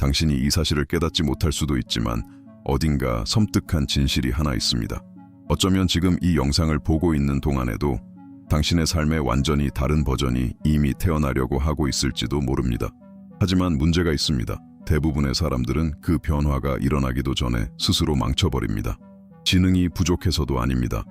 당신이 이 사실을 깨닫지 못할 수도 있지만 어딘가 섬뜩한 진실이 하나 있습니다. 어쩌면 지금 이 영상을 보고 있는 동안에도 당신의 삶의 완전히 다른 버전이 이미 태어나려고 하고 있을지도 모릅니다. 하지만 문제가 있습니다. 대부분의 사람들은 그 변화가 일어나기도 전에 스스로 망쳐버립니다. 지능이 부족해서도 아닙니다.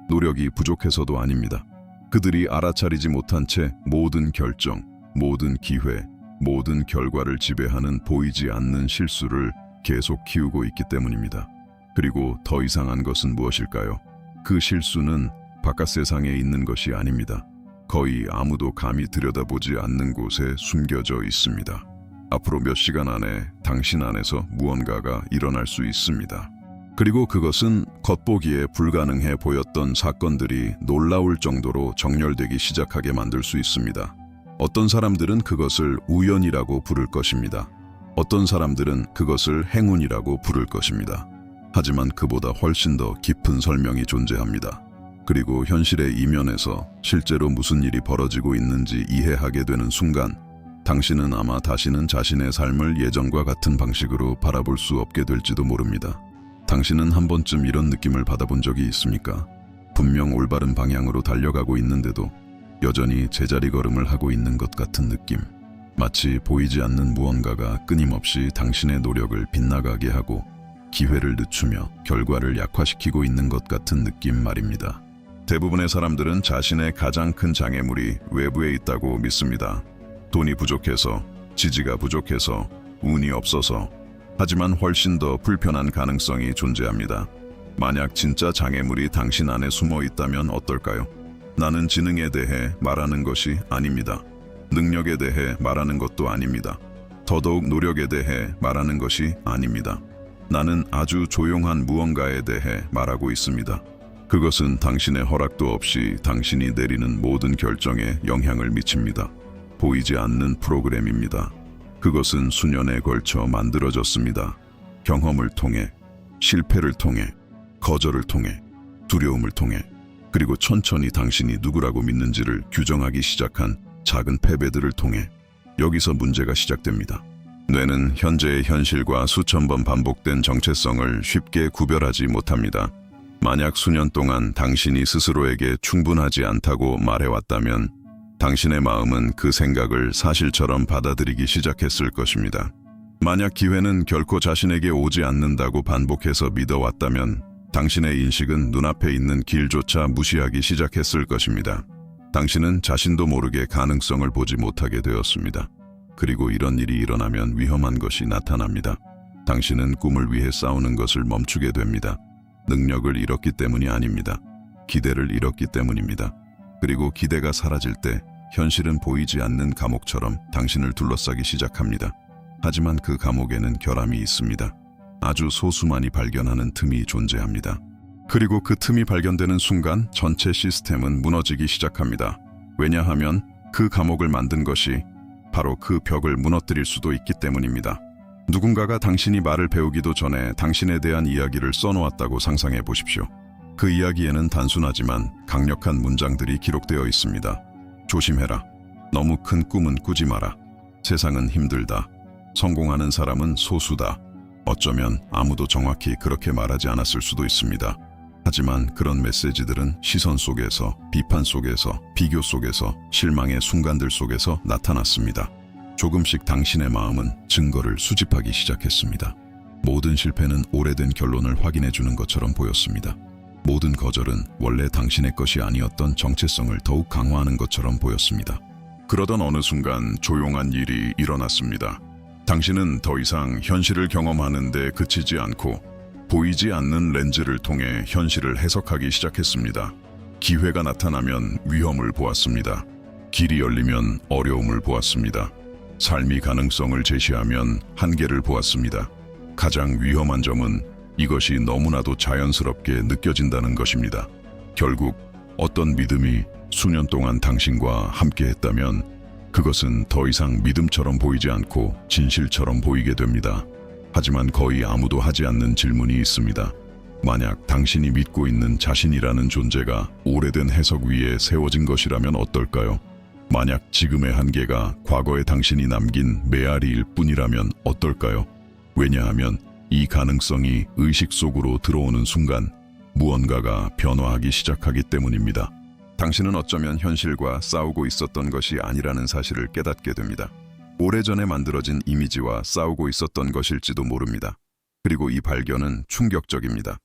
노력이 부족해서도 아닙니다. 그들이 알아차리지 못한 채 모든 결정, 모든 기회, 모든 결과를 지배하는 보이지 않는 실수를 계속 키우고 있기 때문입니다. 그리고 더 이상한 것은 무엇일까요? 그 실수는 바깥 세상에 있는 것이 아닙니다. 거의 아무도 감히 들여다보지 않는 곳에 숨겨져 있습니다. 앞으로 몇 시간 안에 당신 안에서 무언가가 일어날 수 있습니다. 그리고 그것은 겉보기에 불가능해 보였던 사건들이 놀라울 정도로 정렬되기 시작하게 만들 수 있습니다. 어떤 사람들은 그것을 우연이라고 부를 것입니다. 어떤 사람들은 그것을 행운이라고 부를 것입니다. 하지만 그보다 훨씬 더 깊은 설명이 존재합니다. 그리고 현실의 이면에서 실제로 무슨 일이 벌어지고 있는지 이해하게 되는 순간 당신은 아마 다시는 자신의 삶을 예전과 같은 방식으로 바라볼 수 없게 될지도 모릅니다. 당신은 한 번쯤 이런 느낌을 받아본 적이 있습니까? 분명 올바른 방향으로 달려가고 있는데도 여전히 제자리 걸음을 하고 있는 것 같은 느낌. 마치 보이지 않는 무언가가 끊임없이 당신의 노력을 빗나가게 하고 기회를 늦추며 결과를 약화시키고 있는 것 같은 느낌 말입니다. 대부분의 사람들은 자신의 가장 큰 장애물이 외부에 있다고 믿습니다. 돈이 부족해서, 지지가 부족해서, 운이 없어서. 하지만 훨씬 더 불편한 가능성이 존재합니다. 만약 진짜 장애물이 당신 안에 숨어 있다면 어떨까요? 나는 지능에 대해 말하는 것이 아닙니다. 능력에 대해 말하는 것도 아닙니다. 더더욱 노력에 대해 말하는 것이 아닙니다. 나는 아주 조용한 무언가에 대해 말하고 있습니다. 그것은 당신의 허락도 없이 당신이 내리는 모든 결정에 영향을 미칩니다. 보이지 않는 프로그램입니다. 그것은 수년에 걸쳐 만들어졌습니다. 경험을 통해, 실패를 통해, 거절을 통해, 두려움을 통해, 그리고 천천히 당신이 누구라고 믿는지를 규정하기 시작한 작은 패배들을 통해. 여기서 문제가 시작됩니다. 뇌는 현재의 현실과 수천 번 반복된 정체성을 쉽게 구별하지 못합니다. 만약 수년 동안 당신이 스스로에게 충분하지 않다고 말해왔다면 당신의 마음은 그 생각을 사실처럼 받아들이기 시작했을 것입니다. 만약 기회는 결코 자신에게 오지 않는다고 반복해서 믿어왔다면 당신의 인식은 눈앞에 있는 길조차 무시하기 시작했을 것입니다. 당신은 자신도 모르게 가능성을 보지 못하게 되었습니다. 그리고 이런 일이 일어나면 위험한 것이 나타납니다. 당신은 꿈을 위해 싸우는 것을 멈추게 됩니다. 능력을 잃었기 때문이 아닙니다. 기대를 잃었기 때문입니다. 그리고 기대가 사라질 때 현실은 보이지 않는 감옥처럼 당신을 둘러싸기 시작합니다. 하지만 그 감옥에는 결함이 있습니다. 아주 소수만이 발견하는 틈이 존재합니다. 그리고 그 틈이 발견되는 순간 전체 시스템은 무너지기 시작합니다. 왜냐하면 그 감옥을 만든 것이 바로 그 벽을 무너뜨릴 수도 있기 때문입니다. 누군가가 당신이 말을 배우기도 전에 당신에 대한 이야기를 써놓았다고 상상해 보십시오. 그 이야기에는 단순하지만 강력한 문장들이 기록되어 있습니다. 조심해라. 너무 큰 꿈은 꾸지 마라. 세상은 힘들다. 성공하는 사람은 소수다. 어쩌면 아무도 정확히 그렇게 말하지 않았을 수도 있습니다. 하지만 그런 메시지들은 시선 속에서, 비판 속에서, 비교 속에서, 실망의 순간들 속에서 나타났습니다. 조금씩 당신의 마음은 증거를 수집하기 시작했습니다. 모든 실패는 오래된 결론을 확인해 주는 것처럼 보였습니다. 모든 거절은 원래 당신의 것이 아니었던 정체성을 더욱 강화하는 것처럼 보였습니다. 그러던 어느 순간 조용한 일이 일어났습니다. 당신은 더 이상 현실을 경험하는 데 그치지 않고 보이지 않는 렌즈를 통해 현실을 해석하기 시작했습니다. 기회가 나타나면 위험을 보았습니다. 길이 열리면 어려움을 보았습니다. 삶이 가능성을 제시하면 한계를 보았습니다. 가장 위험한 점은 이것이 너무나도 자연스럽게 느껴진다는 것입니다. 결국 어떤 믿음이 수년 동안 당신과 함께했다면 그것은 더 이상 믿음처럼 보이지 않고 진실처럼 보이게 됩니다. 하지만 거의 아무도 하지 않는 질문이 있습니다. 만약 당신이 믿고 있는 자신이라는 존재가 오래된 해석 위에 세워진 것이라면 어떨까요? 만약 지금의 한계가 과거의 당신이 남긴 메아리일 뿐이라면 어떨까요? 왜냐하면 이 가능성이 의식 속으로 들어오는 순간 무언가가 변화하기 시작하기 때문입니다. 당신은 어쩌면 현실과 싸우고 있었던 것이 아니라는 사실을 깨닫게 됩니다. 오래전에 만들어진 이미지와 싸우고 있었던 것일지도 모릅니다. 그리고 이 발견은 충격적입니다.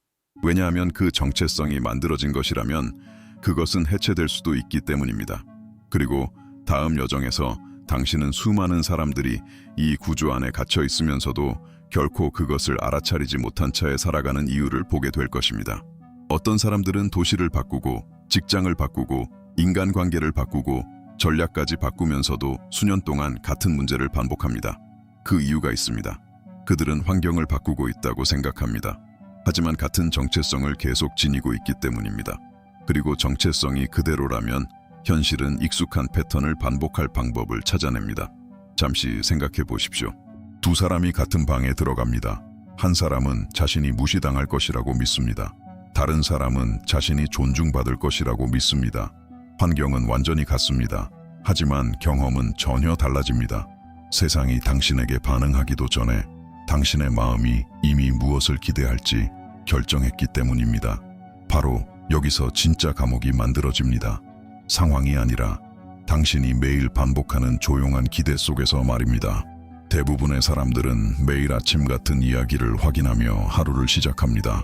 왜냐하면 그 정체성이 만들어진 것이라면 그것은 해체될 수도 있기 때문입니다. 그리고 다음 여정에서 당신은 수많은 사람들이 이 구조 안에 갇혀 있으면서도 결코 그것을 알아차리지 못한 채 살아가는 이유를 보게 될 것입니다. 어떤 사람들은 도시를 바꾸고 직장을 바꾸고 인간관계를 바꾸고 전략까지 바꾸면서도 수년 동안 같은 문제를 반복합니다. 그 이유가 있습니다. 그들은 환경을 바꾸고 있다고 생각합니다. 하지만 같은 정체성을 계속 지니고 있기 때문입니다. 그리고 정체성이 그대로라면 현실은 익숙한 패턴을 반복할 방법을 찾아냅니다. 잠시 생각해 보십시오. 두 사람이 같은 방에 들어갑니다. 한 사람은 자신이 무시당할 것이라고 믿습니다. 다른 사람은 자신이 존중받을 것이라고 믿습니다. 환경은 완전히 같습니다. 하지만 경험은 전혀 달라집니다. 세상이 당신에게 반응하기도 전에 당신의 마음이 이미 무엇을 기대할지 결정했기 때문입니다. 바로 여기서 진짜 감옥이 만들어집니다. 상황이 아니라 당신이 매일 반복하는 조용한 기대 속에서 말입니다. 대부분의 사람들은 매일 아침 같은 이야기를 확인하며 하루를 시작합니다.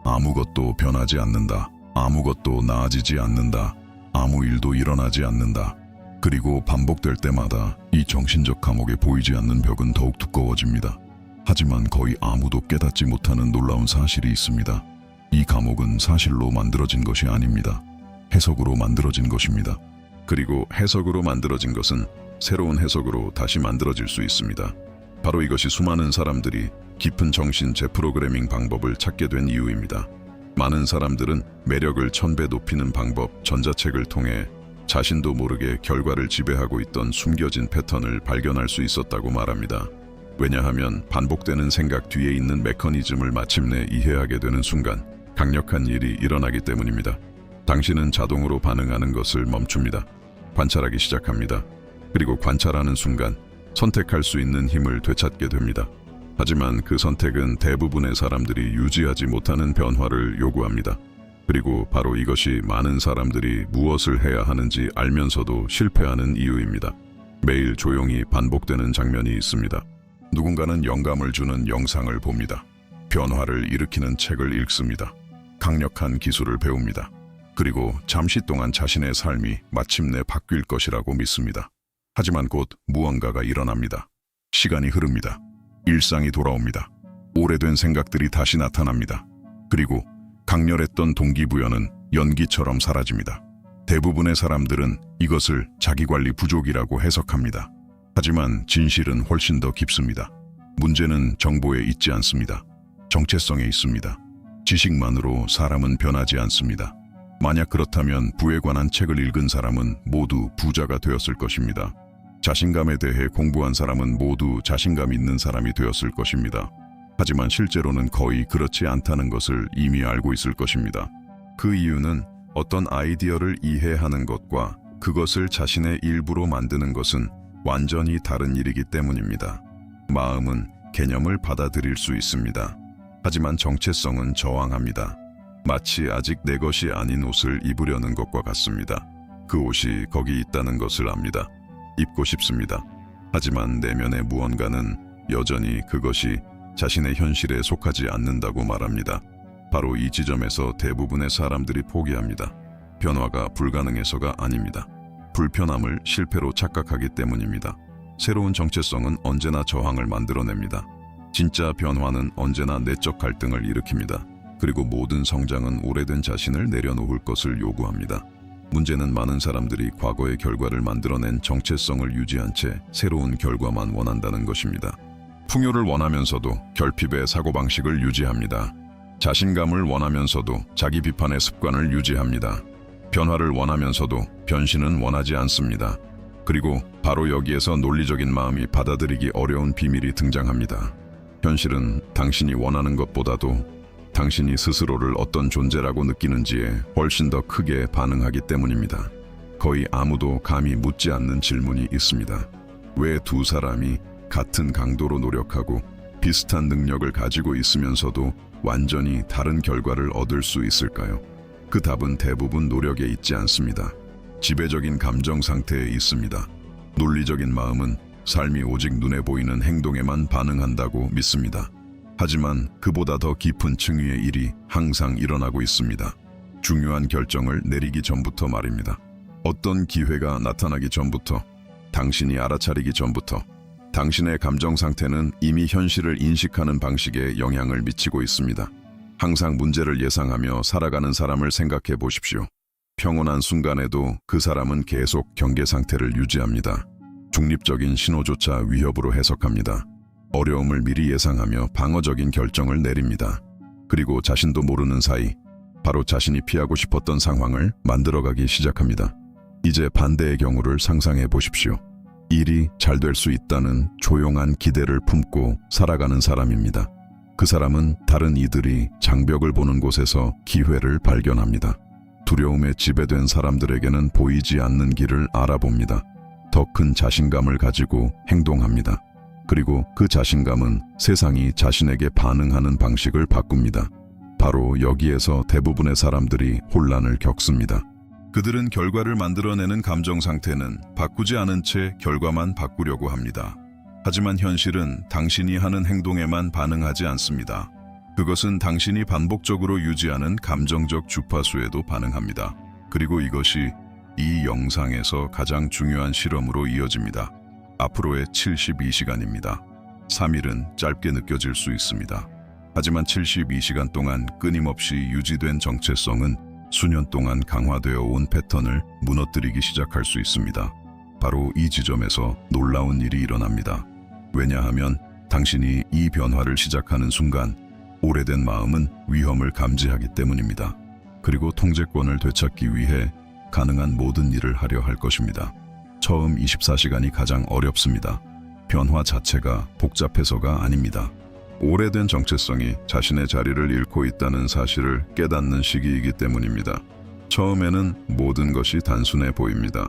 아무것도 변하지 않는다. 아무것도 나아지지 않는다. 아무 일도 일어나지 않는다. 그리고 반복될 때마다 이 정신적 감옥에 보이지 않는 벽은 더욱 두꺼워집니다. 하지만 거의 아무도 깨닫지 못하는 놀라운 사실이 있습니다. 이 감옥은 사실로 만들어진 것이 아닙니다. 해석으로 만들어진 것입니다. 그리고 해석으로 만들어진 것은 새로운 해석으로 다시 만들어질 수 있습니다. 바로 이것이 수많은 사람들이 깊은 정신 재프로그래밍 방법을 찾게 된 이유입니다. 많은 사람들은 매력을 1000배 높이는 방법 전자책을 통해 자신도 모르게 결과를 지배하고 있던 숨겨진 패턴을 발견할 수 있었다고 말합니다. 왜냐하면 반복되는 생각 뒤에 있는 메커니즘을 마침내 이해하게 되는 순간 강력한 일이 일어나기 때문입니다. 당신은 자동으로 반응하는 것을 멈춥니다. 관찰하기 시작합니다. 그리고 관찰하는 순간 선택할 수 있는 힘을 되찾게 됩니다. 하지만 그 선택은 대부분의 사람들이 유지하지 못하는 변화를 요구합니다. 그리고 바로 이것이 많은 사람들이 무엇을 해야 하는지 알면서도 실패하는 이유입니다. 매일 조용히 반복되는 장면이 있습니다. 누군가는 영감을 주는 영상을 봅니다. 변화를 일으키는 책을 읽습니다. 강력한 기술을 배웁니다. 그리고 잠시 동안 자신의 삶이 마침내 바뀔 것이라고 믿습니다. 하지만 곧 무언가가 일어납니다. 시간이 흐릅니다. 일상이 돌아옵니다. 오래된 생각들이 다시 나타납니다. 그리고 강렬했던 동기부여는 연기처럼 사라집니다. 대부분의 사람들은 이것을 자기관리 부족이라고 해석합니다. 하지만 진실은 훨씬 더 깊습니다. 문제는 정보에 있지 않습니다. 정체성에 있습니다. 지식만으로 사람은 변하지 않습니다. 만약 그렇다면 부에 관한 책을 읽은 사람은 모두 부자가 되었을 것입니다. 자신감에 대해 공부한 사람은 모두 자신감 있는 사람이 되었을 것입니다. 하지만 실제로는 거의 그렇지 않다는 것을 이미 알고 있을 것입니다. 그 이유는 어떤 아이디어를 이해하는 것과 그것을 자신의 일부로 만드는 것은 완전히 다른 일이기 때문입니다. 마음은 개념을 받아들일 수 있습니다. 하지만 정체성은 저항합니다. 마치 아직 내 것이 아닌 옷을 입으려는 것과 같습니다. 그 옷이 거기 있다는 것을 압니다. 입고 싶습니다. 하지만 내면의 무언가는 여전히 그것이 자신의 현실에 속하지 않는다고 말합니다. 바로 이 지점에서 대부분의 사람들이 포기합니다. 변화가 불가능해서가 아닙니다. 불편함을 실패로 착각하기 때문입니다. 새로운 정체성은 언제나 저항을 만들어냅니다. 진짜 변화는 언제나 내적 갈등을 일으킵니다. 그리고 모든 성장은 오래된 자신을 내려놓을 것을 요구합니다. 문제는 많은 사람들이 과거의 결과를 만들어낸 정체성을 유지한 채 새로운 결과만 원한다는 것입니다. 풍요를 원하면서도 결핍의 사고방식을 유지합니다. 자신감을 원하면서도 자기 비판의 습관을 유지합니다. 변화를 원하면서도 변신은 원하지 않습니다. 그리고 바로 여기에서 논리적인 마음이 받아들이기 어려운 비밀이 등장합니다. 현실은 당신이 원하는 것보다도 당신이 스스로를 어떤 존재라고 느끼는지에 훨씬 더 크게 반응하기 때문입니다. 거의 아무도 감히 묻지 않는 질문이 있습니다. 왜 두 사람이 같은 강도로 노력하고 비슷한 능력을 가지고 있으면서도 완전히 다른 결과를 얻을 수 있을까요? 그 답은 대부분 노력에 있지 않습니다. 지배적인 감정 상태에 있습니다. 논리적인 마음은 삶이 오직 눈에 보이는 행동에만 반응한다고 믿습니다. 하지만 그보다 더 깊은 층위의 일이 항상 일어나고 있습니다. 중요한 결정을 내리기 전부터 말입니다. 어떤 기회가 나타나기 전부터, 당신이 알아차리기 전부터, 당신의 감정 상태는 이미 현실을 인식하는 방식에 영향을 미치고 있습니다. 항상 문제를 예상하며 살아가는 사람을 생각해 보십시오. 평온한 순간에도 그 사람은 계속 경계 상태를 유지합니다. 중립적인 신호조차 위협으로 해석합니다. 어려움을 미리 예상하며 방어적인 결정을 내립니다. 그리고 자신도 모르는 사이 바로 자신이 피하고 싶었던 상황을 만들어가기 시작합니다. 이제 반대의 경우를 상상해 보십시오. 일이 잘 될 수 있다는 조용한 기대를 품고 살아가는 사람입니다. 그 사람은 다른 이들이 장벽을 보는 곳에서 기회를 발견합니다. 두려움에 지배된 사람들에게는 보이지 않는 길을 알아봅니다. 더 큰 자신감을 가지고 행동합니다. 그리고 그 자신감은 세상이 자신에게 반응하는 방식을 바꿉니다. 바로 여기에서 대부분의 사람들이 혼란을 겪습니다. 그들은 결과를 만들어내는 감정 상태는 바꾸지 않은 채 결과만 바꾸려고 합니다. 하지만 현실은 당신이 하는 행동에만 반응하지 않습니다. 그것은 당신이 반복적으로 유지하는 감정적 주파수에도 반응합니다. 그리고 이것이 이 영상에서 가장 중요한 실험으로 이어집니다. 앞으로의 72시간입니다. 3일은 짧게 느껴질 수 있습니다. 하지만 72시간 동안 끊임없이 유지된 정체성은 수년 동안 강화되어 온 패턴을 무너뜨리기 시작할 수 있습니다. 바로 이 지점에서 놀라운 일이 일어납니다. 왜냐하면 당신이 이 변화를 시작하는 순간 오래된 마음은 위험을 감지하기 때문입니다. 그리고 통제권을 되찾기 위해 가능한 모든 일을 하려 할 것입니다. 처음 24시간이 가장 어렵습니다. 변화 자체가 복잡해서가 아닙니다. 오래된 정체성이 자신의 자리를 잃고 있다는 사실을 깨닫는 시기이기 때문입니다. 처음에는 모든 것이 단순해 보입니다.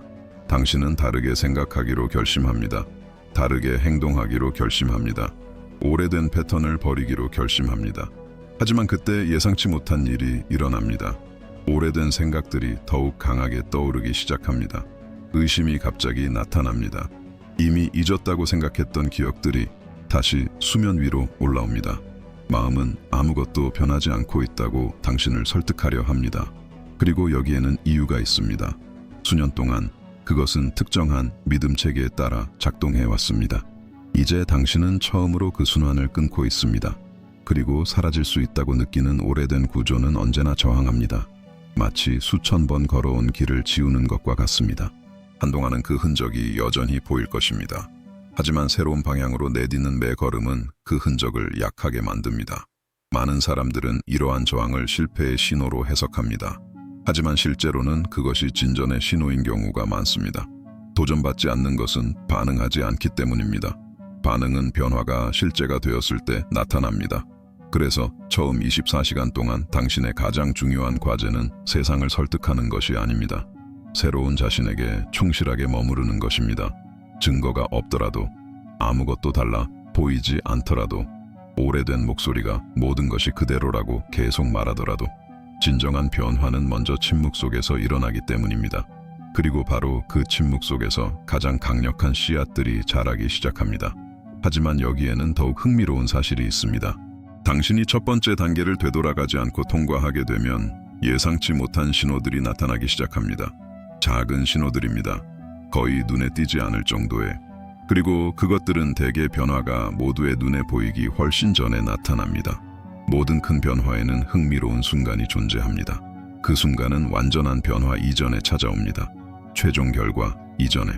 당신은 다르게 생각하기로 결심합니다. 다르게 행동하기로 결심합니다. 오래된 패턴을 버리기로 결심합니다. 하지만 그때 예상치 못한 일이 일어납니다. 오래된 생각들이 더욱 강하게 떠오르기 시작합니다. 의심이 갑자기 나타납니다. 이미 잊었다고 생각했던 기억들이 다시 수면 위로 올라옵니다. 마음은 아무것도 변하지 않고 있다고 당신을 설득하려 합니다. 그리고 여기에는 이유가 있습니다. 수년 동안 그것은 특정한 믿음 체계에 따라 작동해 왔습니다. 이제 당신은 처음으로 그 순환을 끊고 있습니다. 그리고 사라질 수 있다고 느끼는 오래된 구조는 언제나 저항합니다. 마치 수천 번 걸어온 길을 지우는 것과 같습니다. 한동안은 그 흔적이 여전히 보일 것입니다. 하지만 새로운 방향으로 내딛는 매 걸음은 그 흔적을 약하게 만듭니다. 많은 사람들은 이러한 저항을 실패의 신호로 해석합니다. 하지만 실제로는 그것이 진전의 신호인 경우가 많습니다. 도전받지 않는 것은 반응하지 않기 때문입니다. 반응은 변화가 실제가 되었을 때 나타납니다. 그래서 처음 24시간 동안 당신의 가장 중요한 과제는 세상을 설득하는 것이 아닙니다. 새로운 자신에게 충실하게 머무르는 것입니다. 증거가 없더라도, 아무것도 달라 보이지 않더라도, 오래된 목소리가 모든 것이 그대로라고 계속 말하더라도 진정한 변화는 먼저 침묵 속에서 일어나기 때문입니다. 그리고 바로 그 침묵 속에서 가장 강력한 씨앗들이 자라기 시작합니다. 하지만 여기에는 더욱 흥미로운 사실이 있습니다. 당신이 첫 번째 단계를 되돌아가지 않고 통과하게 되면 예상치 못한 신호들이 나타나기 시작합니다. 작은 신호들입니다. 거의 눈에 띄지 않을 정도의. 그리고 그것들은 대개 변화가 모두의 눈에 보이기 훨씬 전에 나타납니다. 모든 큰 변화에는 흥미로운 순간이 존재합니다. 그 순간은 완전한 변화 이전에 찾아옵니다. 최종 결과 이전에,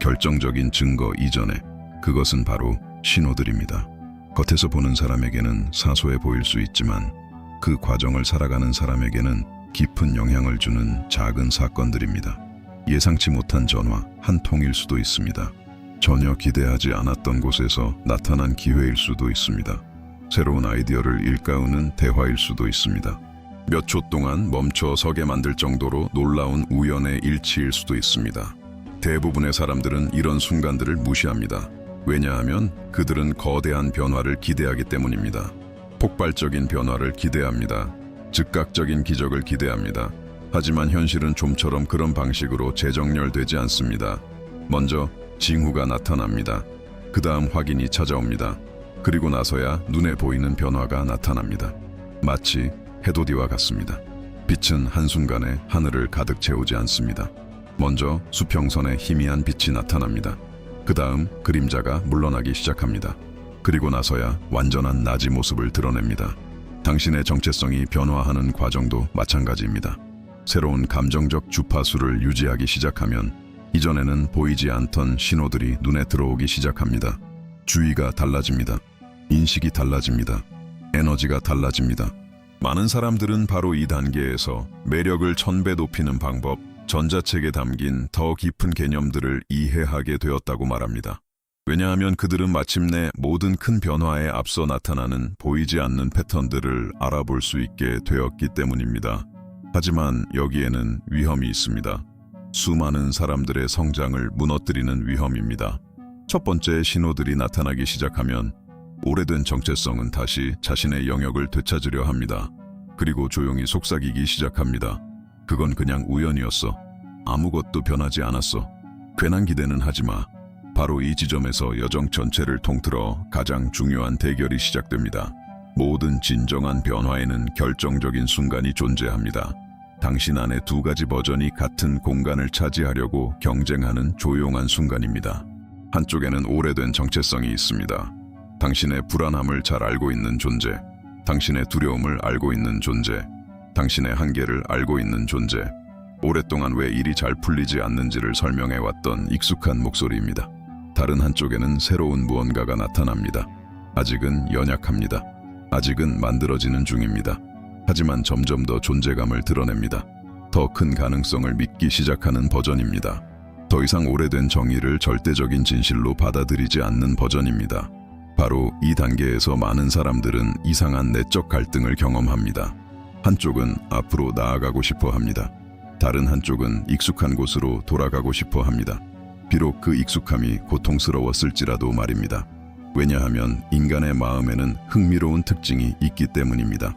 결정적인 증거 이전에. 그것은 바로 신호들입니다. 겉에서 보는 사람에게는 사소해 보일 수 있지만 그 과정을 살아가는 사람에게는 깊은 영향을 주는 작은 사건들입니다. 예상치 못한 전화 한 통일 수도 있습니다. 전혀 기대하지 않았던 곳에서 나타난 기회일 수도 있습니다. 새로운 아이디어를 일깨우는 대화일 수도 있습니다. 몇 초 동안 멈춰 서게 만들 정도로 놀라운 우연의 일치일 수도 있습니다. 대부분의 사람들은 이런 순간들을 무시합니다. 왜냐하면 그들은 거대한 변화를 기대하기 때문입니다. 폭발적인 변화를 기대합니다. 즉각적인 기적을 기대합니다. 하지만 현실은 좀처럼 그런 방식으로 재정렬되지 않습니다. 먼저 징후가 나타납니다. 그 다음 확인이 찾아옵니다. 그리고 나서야 눈에 보이는 변화가 나타납니다. 마치 해돋이와 같습니다. 빛은 한순간에 하늘을 가득 채우지 않습니다. 먼저 수평선에 희미한 빛이 나타납니다. 그 다음 그림자가 물러나기 시작합니다. 그리고 나서야 완전한 낮이 모습을 드러냅니다. 당신의 정체성이 변화하는 과정도 마찬가지입니다. 새로운 감정적 주파수를 유지하기 시작하면 이전에는 보이지 않던 신호들이 눈에 들어오기 시작합니다. 주의가 달라집니다. 인식이 달라집니다. 에너지가 달라집니다. 많은 사람들은 바로 이 단계에서 매력을 1000배 높이는 방법, 전자책에 담긴 더 깊은 개념들을 이해하게 되었다고 말합니다. 왜냐하면 그들은 마침내 모든 큰 변화에 앞서 나타나는 보이지 않는 패턴들을 알아볼 수 있게 되었기 때문입니다. 하지만 여기에는 위험이 있습니다. 수많은 사람들의 성장을 무너뜨리는 위험입니다. 첫 번째 신호들이 나타나기 시작하면 오래된 정체성은 다시 자신의 영역을 되찾으려 합니다. 그리고 조용히 속삭이기 시작합니다. 그건 그냥 우연이었어. 아무것도 변하지 않았어. 괜한 기대는 하지마. 바로 이 지점에서 여정 전체를 통틀어 가장 중요한 대결이 시작됩니다. 모든 진정한 변화에는 결정적인 순간이 존재합니다. 당신 안에 두 가지 버전이 같은 공간을 차지하려고 경쟁하는 조용한 순간입니다. 한쪽에는 오래된 정체성이 있습니다. 당신의 불안함을 잘 알고 있는 존재, 당신의 두려움을 알고 있는 존재, 당신의 한계를 알고 있는 존재, 오랫동안 왜 일이 잘 풀리지 않는지를 설명해왔던 익숙한 목소리입니다. 다른 한쪽에는 새로운 무언가가 나타납니다. 아직은 연약합니다. 아직은 만들어지는 중입니다. 하지만 점점 더 존재감을 드러냅니다. 더 큰 가능성을 믿기 시작하는 버전입니다. 더 이상 오래된 정의를 절대적인 진실로 받아들이지 않는 버전입니다. 바로 이 단계에서 많은 사람들은 이상한 내적 갈등을 경험합니다. 한쪽은 앞으로 나아가고 싶어 합니다. 다른 한쪽은 익숙한 곳으로 돌아가고 싶어 합니다. 비록 그 익숙함이 고통스러웠을지라도 말입니다. 왜냐하면 인간의 마음에는 흥미로운 특징이 있기 때문입니다.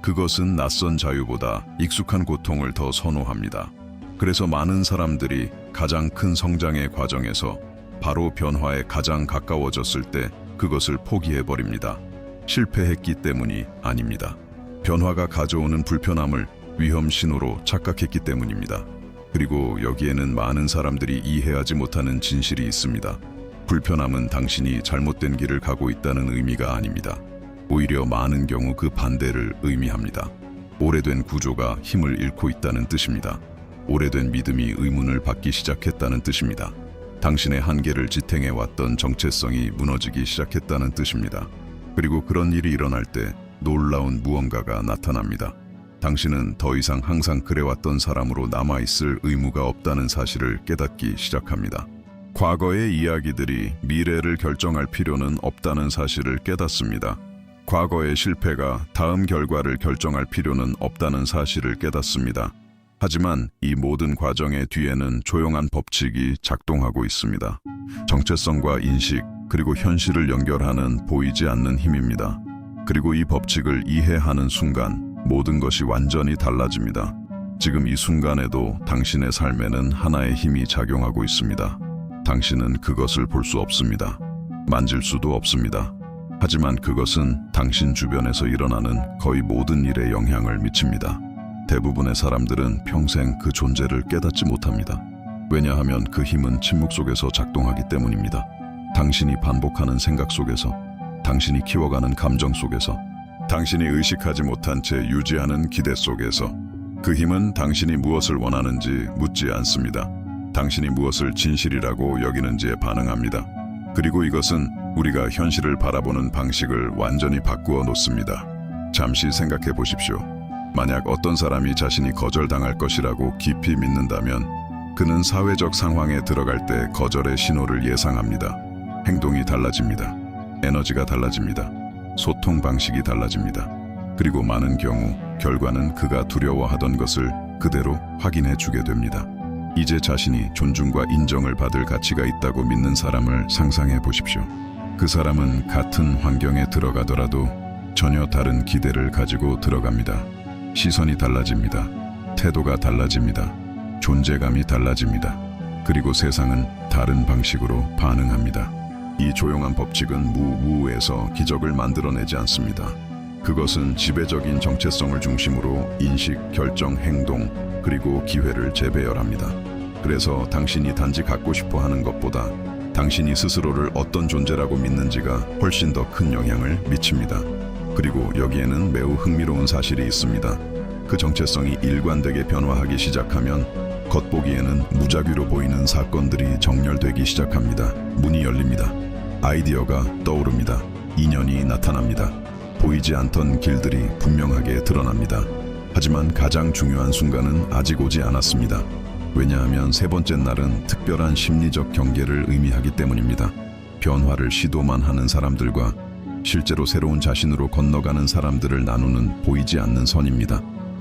그것은 낯선 자유보다 익숙한 고통을 더 선호합니다. 그래서 많은 사람들이 가장 큰 성장의 과정에서 바로 변화에 가장 가까워졌을 때 그것을 포기해버립니다. 실패했기 때문이 아닙니다. 변화가 가져오는 불편함을 위험 신호로 착각했기 때문입니다. 그리고 여기에는 많은 사람들이 이해하지 못하는 진실이 있습니다. 불편함은 당신이 잘못된 길을 가고 있다는 의미가 아닙니다. 오히려 많은 경우 그 반대를 의미합니다. 오래된 구조가 힘을 잃고 있다는 뜻입니다. 오래된 믿음이 의문을 받기 시작했다는 뜻입니다. 당신의 한계를 지탱해왔던 정체성이 무너지기 시작했다는 뜻입니다. 그리고 그런 일이 일어날 때 놀라운 무언가가 나타납니다. 당신은 더 이상 항상 그래왔던 사람으로 남아있을 의무가 없다는 사실을 깨닫기 시작합니다. 과거의 이야기들이 미래를 결정할 필요는 없다는 사실을 깨닫습니다. 과거의 실패가 다음 결과를 결정할 필요는 없다는 사실을 깨닫습니다. 하지만 이 모든 과정의 뒤에는 조용한 법칙이 작동하고 있습니다. 정체성과 인식, 그리고 현실을 연결하는 보이지 않는 힘입니다. 그리고 이 법칙을 이해하는 순간 모든 것이 완전히 달라집니다. 지금 이 순간에도 당신의 삶에는 하나의 힘이 작용하고 있습니다. 당신은 그것을 볼 수 없습니다. 만질 수도 없습니다. 하지만 그것은 당신 주변에서 일어나는 거의 모든 일에 영향을 미칩니다. 대부분의 사람들은 평생 그 존재를 깨닫지 못합니다. 왜냐하면 그 힘은 침묵 속에서 작동하기 때문입니다. 당신이 반복하는 생각 속에서, 당신이 키워가는 감정 속에서, 당신이 의식하지 못한 채 유지하는 기대 속에서. 그 힘은 당신이 무엇을 원하는지 묻지 않습니다. 당신이 무엇을 진실이라고 여기는지에 반응합니다. 그리고 이것은 우리가 현실을 바라보는 방식을 완전히 바꾸어 놓습니다. 잠시 생각해 보십시오. 만약 어떤 사람이 자신이 거절당할 것이라고 깊이 믿는다면 그는 사회적 상황에 들어갈 때 거절의 신호를 예상합니다. 행동이 달라집니다. 에너지가 달라집니다. 소통 방식이 달라집니다. 그리고 많은 경우 결과는 그가 두려워하던 것을 그대로 확인해 주게 됩니다. 이제 자신이 존중과 인정을 받을 가치가 있다고 믿는 사람을 상상해 보십시오. 그 사람은 같은 환경에 들어가더라도 전혀 다른 기대를 가지고 들어갑니다. 시선이 달라집니다. 태도가 달라집니다. 존재감이 달라집니다. 그리고 세상은 다른 방식으로 반응합니다. 이 조용한 법칙은 무에서 기적을 만들어내지 않습니다. 그것은 지배적인 정체성을 중심으로 인식, 결정, 행동, 그리고 기회를 재배열합니다. 그래서 당신이 단지 갖고 싶어 하는 것보다 당신이 스스로를 어떤 존재라고 믿는지가 훨씬 더 큰 영향을 미칩니다. 그리고 여기에는 매우 흥미로운 사실이 있습니다. 그 정체성이 일관되게 변화하기 시작하면 겉보기에는 무작위로 보이는 사건들이 정렬되기 시작합니다. 문이 열립니다. 아이디어가 떠오릅니다. 인연이 나타납니다. 보이지 않던 길들이 분명하게 드러납니다. 하지만 가장 중요한 순간은 아직 오지 않았습니다. 왜냐하면 세 번째 날은 특별한 심리적 경계를 의미하기 때문입니다. 변화를 시도만 하는 사람들과 실제로 새로운 자신으로 건너가는 사람들을 나누는 보이지 않는 선입니다.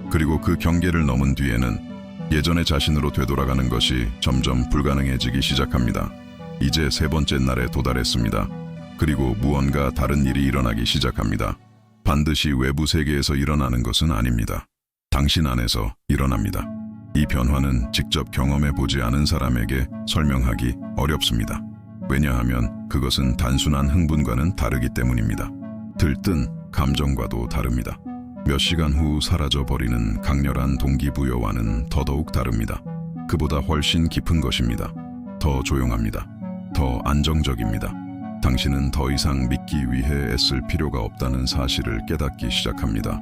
그리고 그 경계를 넘은 뒤에는 예전의 자신으로 되돌아가는 것이 점점 불가능해지기 시작합니다. 이제 세 번째 날에 도달했습니다. 그리고 무언가 다른 일이 일어나기 시작합니다. 반드시 외부 세계에서 일어나는 것은 아닙니다. 당신 안에서 일어납니다. 이 변화는 직접 경험해 보지 않은 사람에게 설명하기 어렵습니다. 왜냐하면 그것은 단순한 흥분과는 다르기 때문입니다. 들뜬 감정과도 다릅니다. 몇 시간 후 사라져버리는 강렬한 동기부여와는 더더욱 다릅니다. 그보다 훨씬 깊은 것입니다. 더 조용합니다. 더 안정적입니다. 당신은 더 이상 믿기 위해 애쓸 필요가 없다는 사실을 깨닫기 시작합니다.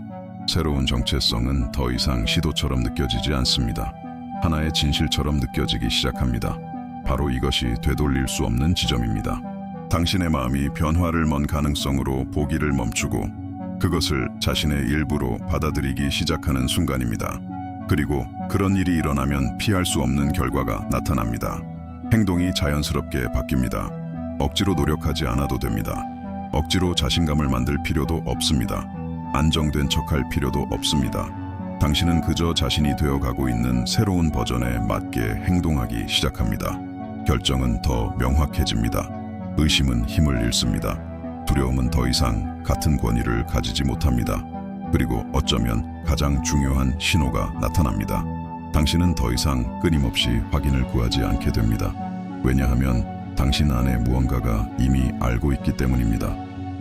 새로운 정체성은 더 이상 시도처럼 느껴지지 않습니다. 하나의 진실처럼 느껴지기 시작합니다. 바로 이것이 되돌릴 수 없는 지점입니다. 당신의 마음이 변화를 먼 가능성으로 보기를 멈추고 그것을 자신의 일부로 받아들이기 시작하는 순간입니다. 그리고 그런 일이 일어나면 피할 수 없는 결과가 나타납니다. 행동이 자연스럽게 바뀝니다. 억지로 노력하지 않아도 됩니다. 억지로 자신감을 만들 필요도 없습니다. 안정된 척할 필요도 없습니다. 당신은 그저 자신이 되어가고 있는 새로운 버전에 맞게 행동하기 시작합니다. 결정은 더 명확해집니다. 의심은 힘을 잃습니다. 두려움은 더 이상 같은 권위를 가지지 못합니다. 그리고 어쩌면 가장 중요한 신호가 나타납니다. 당신은 더 이상 끊임없이 확인을 구하지 않게 됩니다. 왜냐하면 당신 안에 무언가가 이미 알고 있기 때문입니다.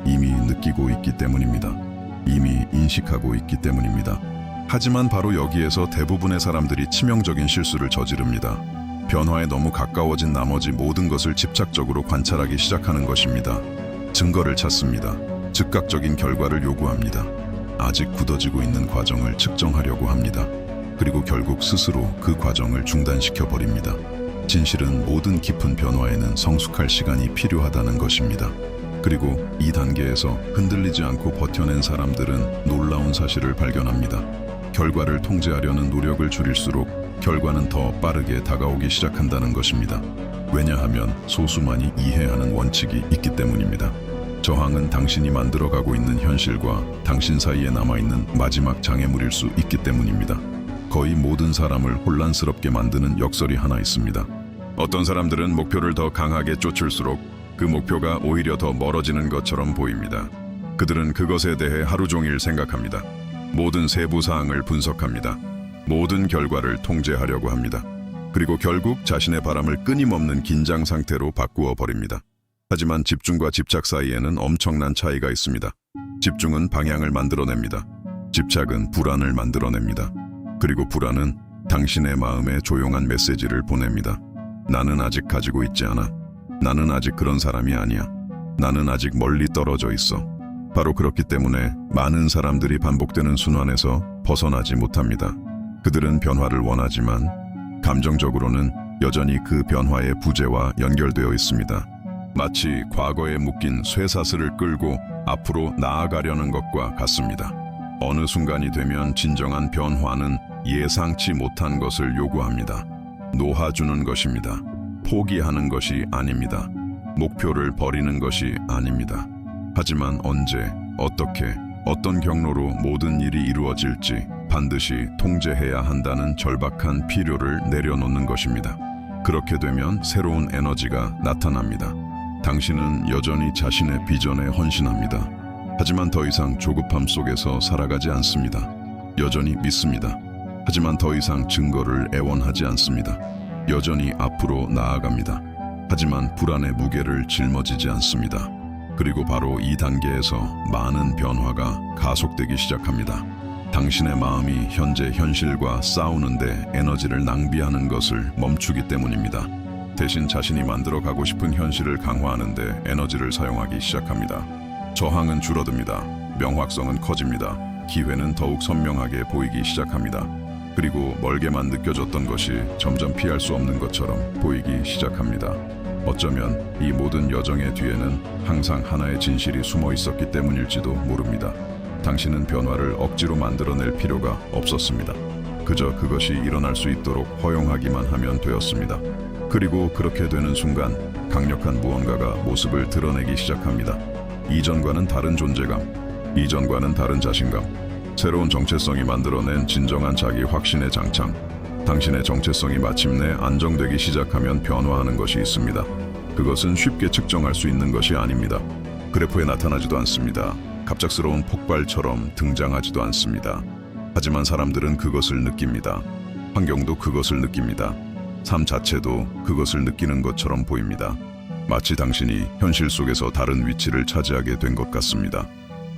이미 느끼고 있기 때문입니다. 이미 인식하고 있기 때문입니다. 하지만 바로 여기에서 대부분의 사람들이 치명적인 실수를 저지릅니다. 변화에 너무 가까워진 나머지 모든 것을 집착적으로 관찰하기 시작하는 것입니다. 증거를 찾습니다. 즉각적인 결과를 요구합니다. 아직 굳어지고 있는 과정을 측정하려고 합니다. 그리고 결국 스스로 그 과정을 중단시켜 버립니다. 진실은 모든 깊은 변화에는 성숙할 시간이 필요하다는 것입니다. 그리고 이 단계에서 흔들리지 않고 버텨낸 사람들은 놀라운 사실을 발견합니다. 결과를 통제하려는 노력을 줄일수록 결과는 더 빠르게 다가오기 시작한다는 것입니다. 왜냐하면 소수만이 이해하는 원칙이 있기 때문입니다. 저항은 당신이 만들어가고 있는 현실과 당신 사이에 남아있는 마지막 장애물일 수 있기 때문입니다. 거의 모든 사람을 혼란스럽게 만드는 역설이 하나 있습니다. 어떤 사람들은 목표를 더 강하게 쫓을수록 그 목표가 오히려 더 멀어지는 것처럼 보입니다. 그들은 그것에 대해 하루 종일 생각합니다. 모든 세부 사항을 분석합니다. 모든 결과를 통제하려고 합니다. 그리고 결국 자신의 바람을 끊임없는 긴장 상태로 바꾸어 버립니다. 하지만 집중과 집착 사이에는 엄청난 차이가 있습니다. 집중은 방향을 만들어냅니다. 집착은 불안을 만들어냅니다. 그리고 불안은 당신의 마음에 조용한 메시지를 보냅니다. 나는 아직 가지고 있지 않아. 나는 아직 그런 사람이 아니야. 나는 아직 멀리 떨어져 있어. 바로 그렇기 때문에 많은 사람들이 반복되는 순환에서 벗어나지 못합니다. 그들은 변화를 원하지만 감정적으로는 여전히 그 변화의 부재와 연결되어 있습니다. 마치 과거에 묶인 쇠사슬을 끌고 앞으로 나아가려는 것과 같습니다. 어느 순간이 되면 진정한 변화는 예상치 못한 것을 요구합니다. 놓아주는 것입니다. 포기하는 것이 아닙니다. 목표를 버리는 것이 아닙니다. 하지만 언제, 어떻게, 어떤 경로로 모든 일이 이루어질지 반드시 통제해야 한다는 절박한 필요를 내려놓는 것입니다. 그렇게 되면 새로운 에너지가 나타납니다. 당신은 여전히 자신의 비전에 헌신합니다. 하지만 더 이상 조급함 속에서 살아가지 않습니다. 여전히 믿습니다. 하지만 더 이상 증거를 애원하지 않습니다. 여전히 앞으로 나아갑니다. 하지만 불안의 무게를 짊어지지 않습니다. 그리고 바로 이 단계에서 많은 변화가 가속되기 시작합니다. 당신의 마음이 현재 현실과 싸우는데 에너지를 낭비하는 것을 멈추기 때문입니다. 대신 자신이 만들어가고 싶은 현실을 강화하는데 에너지를 사용하기 시작합니다. 저항은 줄어듭니다. 명확성은 커집니다. 기회는 더욱 선명하게 보이기 시작합니다. 그리고 멀게만 느껴졌던 것이 점점 피할 수 없는 것처럼 보이기 시작합니다. 어쩌면 이 모든 여정의 뒤에는 항상 하나의 진실이 숨어 있었기 때문일지도 모릅니다. 당신은 변화를 억지로 만들어낼 필요가 없었습니다. 그저 그것이 일어날 수 있도록 허용하기만 하면 되었습니다. 그리고 그렇게 되는 순간 강력한 무언가가 모습을 드러내기 시작합니다. 이전과는 다른 존재감, 이전과는 다른 자신감, 새로운 정체성이 만들어낸 진정한 자기 확신의 장창. 당신의 정체성이 마침내 안정되기 시작하면 변화하는 것이 있습니다. 그것은 쉽게 측정할 수 있는 것이 아닙니다. 그래프에 나타나지도 않습니다. 갑작스러운 폭발처럼 등장하지도 않습니다. 하지만 사람들은 그것을 느낍니다. 환경도 그것을 느낍니다. 삶 자체도 그것을 느끼는 것처럼 보입니다. 마치 당신이 현실 속에서 다른 위치를 차지하게 된 것 같습니다.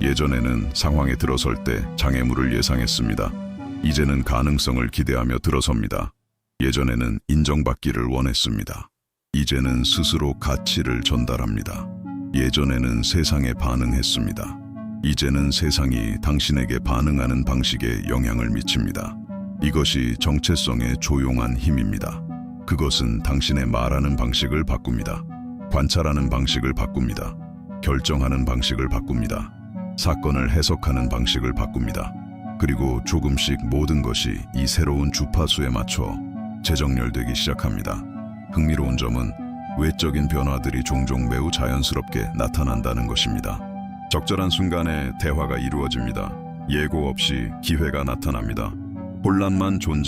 예전에는 상황에 들어설 때 장애물을 예상했습니다. 이제는 가능성을 기대하며 들어섭니다. 예전에는 인정받기를 원했습니다. 이제는 스스로 가치를 전달합니다. 예전에는 세상에 반응했습니다. 이제는 세상이 당신에게 반응하는 방식에 영향을 미칩니다. 이것이 정체성의 조용한 힘입니다. 그것은 당신의 말하는 방식을 바꿉니다. 관찰하는 방식을 바꿉니다. 결정하는 방식을 바꿉니다. 사건을 해석하는 방식을 바꿉니다. 그리고 조금씩 모든 것이 이 새로운 주파수에 맞춰 재정렬되기 시작합니다. 흥미로운 점은 외적인 변화들이 종종 매우 자연스럽게 나타난다는 것입니다. 적절한 순간에 대화가 이루어집니다. 예고 없이 기회가 나타납니다. 혼란만 존재